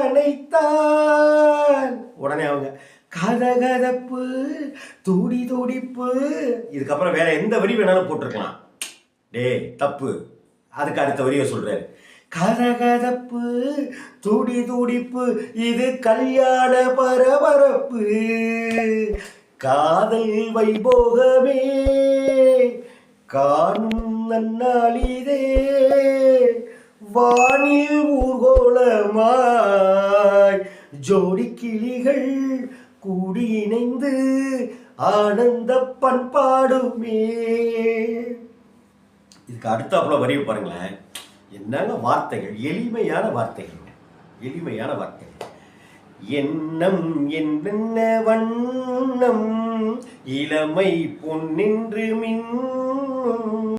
அணைத்தான். உடனே அவங்க கதகதப்பு துடி துடிப்பு. இதுக்கப்புறம் வேற எந்த வரி வேணாலும் போட்டிருக்கலாம். டேய் தப்பு. அதுக்கு அடுத்த வரியை சொல்றாரு. கதகதப்பு துடி துடிப்பு இது கல்யாண பரபரப்பு, காதல் வைபோகமே காணும் நன்னாளிதே, வானில் ஊர்கோலமாய் ஜோடி கிளிகள் கூடி இணைந்து ஆனந்த பண்பாடுமே. இதுக்கு அடுத்தாப்புல வரி பாருங்களேன். என்னங்க வார்த்தைகள், எளிமையான வார்த்தைகள், எளிமையான வார்த்தைகள். எண்ணம் என்னென்ன வண்ணம் இளமை பொன்னின்று மின்